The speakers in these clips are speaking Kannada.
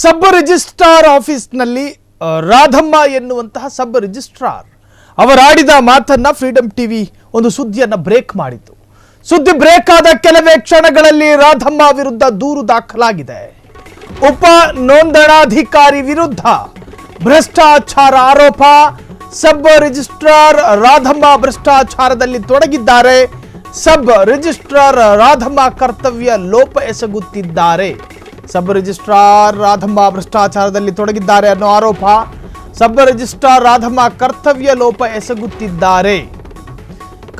ಸಬ್ ರಿಜಿಸ್ಟ್ರಾರ್ ಆಫೀಸ್ನಲ್ಲಿ ರಾಧಮ್ಮ ಎನ್ನುವಂತಹ ಸಬ್ ರಿಜಿಸ್ಟ್ರಾರ್ ಅವರಾಡಿದ ಮಾತನ್ನ ಫ್ರೀಡಂ ಟಿವಿ ಒಂದು ಸುದ್ದಿಯನ್ನು ಬ್ರೇಕ್ ಮಾಡಿತು. ಸುದ್ದಿ ಬ್ರೇಕ್ ಆದ ಕೆಲವೇ ಕ್ಷಣಗಳಲ್ಲಿ ರಾಧಮ್ಮ ವಿರುದ್ಧ ದೂರು ದಾಖಲಾಗಿದೆ. ಉಪ ನೋಂದಣಾಧಿಕಾರಿ ವಿರುದ್ಧ ಭ್ರಷ್ಟಾಚಾರ ಆರೋಪ. ಸಬ್ ರಿಜಿಸ್ಟ್ರಾರ್ ರಾಧಮ್ಮ ಭ್ರಷ್ಟಾಚಾರದಲ್ಲಿ ತೊಡಗಿದ್ದಾರೆ. ಸಬ್ ರಿಜಿಸ್ಟ್ರಾರ್ ರಾಧಮ್ಮ ಕರ್ತವ್ಯ ಲೋಪ ಎಸಗುತ್ತಿದ್ದಾರೆ. ಸಬ್ ರಿಜಿಸ್ಟ್ರಾರ್ ರಾಧಮ್ಮ ಭ್ರಷ್ಟಾಚಾರದಲ್ಲಿ ತೊಡಗಿದ್ದಾರೆ ಅನ್ನೋ ಆರೋಪ. ಸಬ್ ರಿಜಿಸ್ಟ್ರಾರ್ ರಾಧಮ್ಮ ಕರ್ತವ್ಯ ಲೋಪ ಎಸಗುತ್ತಿದ್ದಾರೆ.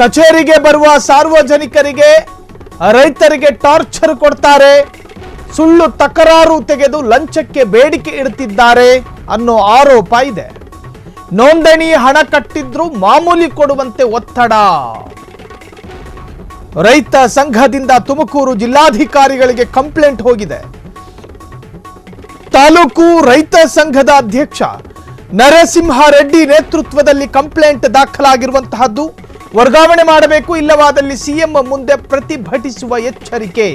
ಕಚೇರಿಗೆ ಬರುವ ಸಾರ್ವಜನಿಕರಿಗೆ ರೈತರಿಗೆ ಟಾರ್ಚರ್ ಕೊಡ್ತಾರೆ. ಸುಳ್ಳು ತಕರಾರು ತೆಗೆದು ಲಂಚಕ್ಕೆ ಬೇಡಿಕೆ ಇಡುತ್ತಿದ್ದಾರೆ ಅನ್ನೋ ಆರೋಪ ಇದೆ. ನೋಂದಣಿ ಹಣ ಕಟ್ಟಿದ್ರೂ ಮಾಮೂಲಿ ಕೊಡುವಂತೆ ಒತ್ತಡ. ರೈತ ಸಂಘದಿಂದ ತುಮಕೂರು ಜಿಲ್ಲಾಧಿಕಾರಿಗಳಿಗೆ ಕಂಪ್ಲೇಂಟ್ ಹೋಗಿದೆ. ತಾಲೂಕು ರೈತ ಸಂಘದ ಅಧ್ಯಕ್ಷ ನರಸಿಂಹ ರೆಡ್ಡಿ ನೇತೃತ್ವದಲ್ಲಿ ಕಂಪ್ಲೇಂಟ್ ದಾಖಲಾಗಿರುವಂತಹದ್ದು. ವರ್ಗಾವಣೆ ಮಾಡಬೇಕು, ಇಲ್ಲವಾದಲ್ಲಿ ಸಿಎಂ ಮುಂದೆ ಪ್ರತಿಭಟಿಸುವ ಎಚ್ಚರಿಕೆ.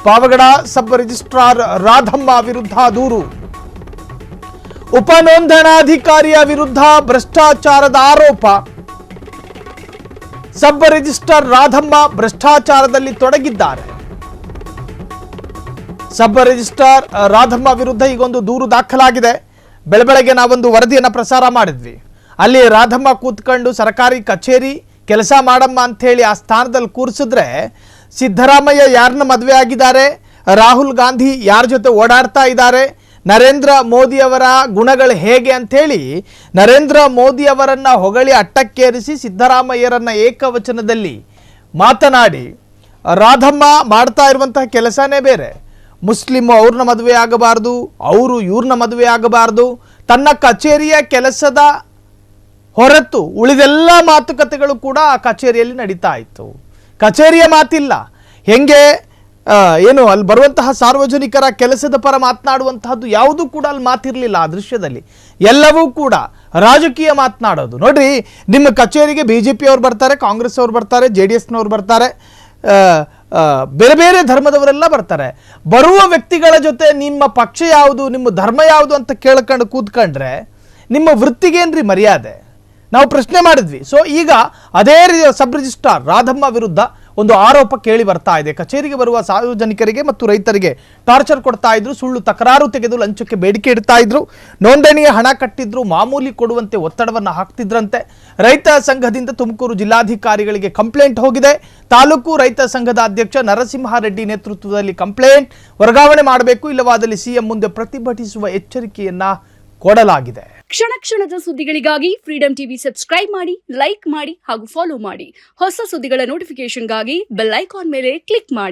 ಪಾವಗಡ ಸಬ್ ರಿಜಿಸ್ಟ್ರಾರ್ ರಾಧಮ್ಮ ವಿರುದ್ಧ ದೂರು. ಉಪ ನೋಂದಣಾಧಿಕಾರಿಯ ವಿರುದ್ಧ ಭ್ರಷ್ಟಾಚಾರದ ಆರೋಪ. ಸಬ್ ರಿಜಿಸ್ಟ್ರಾರ್ ರಾಧಮ್ಮ ಭ್ರಷ್ಟಾಚಾರದಲ್ಲಿ ತೊಡಗಿದ್ದಾರೆ. ಸಬ್ ರಿಜಿಸ್ಟ್ರಾರ್ ರಾಧಮ್ಮ ವಿರುದ್ಧ ಈಗೊಂದು ದೂರು ದಾಖಲಾಗಿದೆ. ಬೆಳಬೆಳಗ್ಗೆ ನಾವೊಂದು ವರದಿಯನ್ನು ಪ್ರಸಾರ ಮಾಡಿದ್ವಿ. ಅಲ್ಲಿ ರಾಧಮ್ಮ ಕೂತ್ಕೊಂಡು ಸರ್ಕಾರಿ ಕಚೇರಿ ಕೆಲಸ ಮಾಡಮ್ಮ ಅಂಥೇಳಿ ಆ ಸ್ಥಾನದಲ್ಲಿ ಕೂರಿಸಿದ್ರೆ ಸಿದ್ದರಾಮಯ್ಯ ಯಾರನ್ನ ಮದುವೆ ಆಗಿದ್ದಾರೆ, ರಾಹುಲ್ ಗಾಂಧಿ ಯಾರ ಜೊತೆ ಓಡಾಡ್ತಾ ಇದ್ದಾರೆ, ನರೇಂದ್ರ ಮೋದಿಯವರ ಗುಣಗಳು ಹೇಗೆ ಅಂಥೇಳಿ ನರೇಂದ್ರ ಮೋದಿಯವರನ್ನ ಹೊಗಳಿ ಅಟ್ಟಕ್ಕೇರಿಸಿ ಸಿದ್ದರಾಮಯ್ಯರನ್ನ ಏಕವಚನದಲ್ಲಿ ಮಾತನಾಡಿ ರಾಧಮ್ಮ ಮಾಡ್ತಾ ಇರುವಂತಹ ಕೆಲಸನೇ ಬೇರೆ. ಮುಸ್ಲಿಮ್ ಅವ್ರನ್ನ ಮದುವೆ ಆಗಬಾರ್ದು, ಅವರು ಇವ್ರನ್ನ ಮದುವೆ ಆಗಬಾರ್ದು. ತನ್ನ ಕಚೇರಿಯ ಕೆಲಸದ ಹೊರತು ಉಳಿದೆಲ್ಲ ಮಾತುಕತೆಗಳು ಕೂಡ ಆ ಕಚೇರಿಯಲ್ಲಿ ನಡೀತಾ ಇತ್ತು. ಕಚೇರಿಯ ಮಾತಿಲ್ಲ. ಹೆಂಗೆ ಏನು ಅಲ್ಲಿ ಬರುವಂತಹ ಸಾರ್ವಜನಿಕರ ಕೆಲಸದ ಪರ ಮಾತನಾಡುವಂತಹದ್ದು ಯಾವುದೂ ಕೂಡ ಅಲ್ಲಿ ಮಾತಿರಲಿಲ್ಲ. ಆ ದೃಶ್ಯದಲ್ಲಿ ಎಲ್ಲವೂ ಕೂಡ ರಾಜಕೀಯ ಮಾತನಾಡೋದು. ನೋಡ್ರಿ, ನಿಮ್ಮ ಕಚೇರಿಗೆ BJP ಅವ್ರು ಬರ್ತಾರೆ, ಕಾಂಗ್ರೆಸ್ ಅವ್ರು ಬರ್ತಾರೆ, JDSನವ್ರು ಬರ್ತಾರೆ, ಬೇರೆ ಬೇರೆ ಧರ್ಮದವರೆಲ್ಲ ಬರ್ತಾರೆ. ಬರುವ ವ್ಯಕ್ತಿಗಳ ಜೊತೆ ನಿಮ್ಮ ಪಕ್ಷ ಯಾವುದು, ನಿಮ್ಮ ಧರ್ಮ ಯಾವುದು ಅಂತ ಕೇಳ್ಕೊಂಡು ಕೂತ್ಕೊಂಡ್ರೆ ನಿಮ್ಮ ವೃತ್ತಿಗೇನ್ರಿ ಮರ್ಯಾದೆ? ನಾವು ಪ್ರಶ್ನೆ ಮಾಡಿದ್ವಿ. ಸೊ ಈಗ ಅದೇ ಸಬ್ ರಿಜಿಸ್ಟ್ರಾರ್ ರಾಧಮ್ಮ ವಿರುದ್ಧ ಒಂದು ಆರೋಪ ಕೇಳಿ ಬರ್ತಾ ಇದೆ. ಕಚೇರಿಗೆ ಬರುವ ಸಾರ್ವಜನಿಕರಿಗೆ ಮತ್ತು ರೈತರಿಗೆ ಟಾರ್ಚರ್ ಕೊಡ್ತಾ ಇದ್ರು, ಸುಳ್ಳು ತಕರಾರು ತೆಗೆದು ಲಂಚಕ್ಕೆ ಬೇಡಿಕೆ ಇಡ್ತಾ ಇದ್ರು, ನೋಂದಣಿಯ ಹಣ ಕಟ್ಟಿದ್ರು ಮಾಮೂಲಿ ಕೊಡುವಂತೆ ಒತ್ತಡವನ್ನು ಹಾಕ್ತಿದ್ರಂತೆ. ರೈತ ಸಂಘದಿಂದ ತುಮಕೂರು ಜಿಲ್ಲಾಧಿಕಾರಿಗಳಿಗೆ ಕಂಪ್ಲೇಂಟ್ ಹೋಗಿದೆ. ತಾಲೂಕು ರೈತ ಸಂಘದ ಅಧ್ಯಕ್ಷ ನರಸಿಂಹ ರೆಡ್ಡಿ ನೇತೃತ್ವದಲ್ಲಿ ಕಂಪ್ಲೇಂಟ್. ವರ್ಗಾವಣೆ ಮಾಡಬೇಕು, ಇಲ್ಲವಾದಲ್ಲಿ ಸಿಎಂ ಮುಂದೆ ಪ್ರತಿಭಟಿಸುವ ಎಚ್ಚರಿಕೆಯನ್ನ ಕೊಡಲಾಗಿದೆ. ಕ್ಷಣ ಕ್ಷಣದ ಸುದ್ದಿಗಳಿಗಾಗಿ ಫ್ರೀಡಂ ಟಿವಿ ಸಬ್ಸ್ಕ್ರೈಬ್ ಮಾಡಿ, ಲೈಕ್ ಮಾಡಿ ಹಾಗೂ ಫಾಲೋ ಮಾಡಿ. ಹೊಸ ಸುದ್ದಿಗಳ ನೋಟಿಫಿಕೇಶನ್ಗಾಗಿ ಬೆಲ್ ಐಕಾನ್ ಮೇಲೆ ಕ್ಲಿಕ್ ಮಾಡಿ.